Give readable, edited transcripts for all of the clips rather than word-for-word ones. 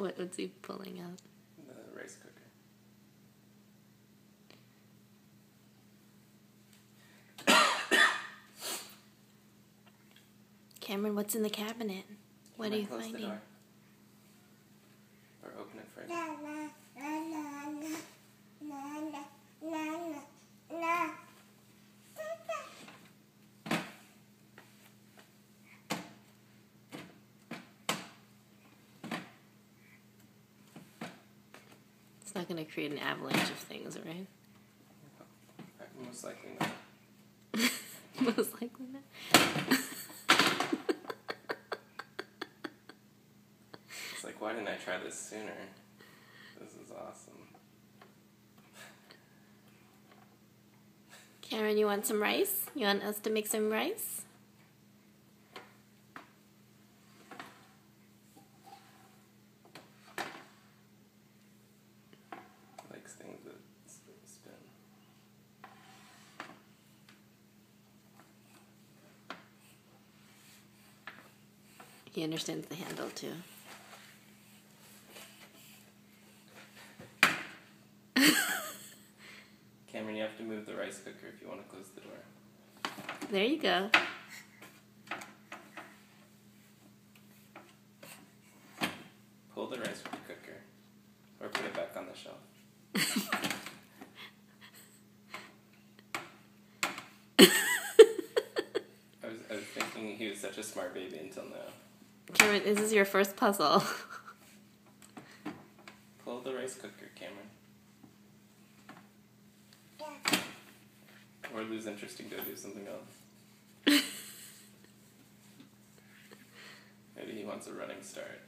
What's he pulling out? The rice cooker. Cameron, what's in the cabinet? What are you Close finding? the door. Or open it for you. It's not going to create an avalanche of things, right? Most likely not. Most likely not. It's like, why didn't I try this sooner? This is awesome. Cameron, you want some rice? You want us to make some rice? He likes things that spin. He understands the handle too. Cameron, you have to move the rice cooker if you want to close the door. There you go. Pull the rice cooker. Or put it back on the shelf. I was thinking he was such a smart baby until now. Cameron, this is your first puzzle. Pull the rice cooker, Cameron. Or lose interest and go do something else. Maybe he wants a running start.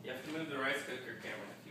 You have to move the rice cooker, Cameron.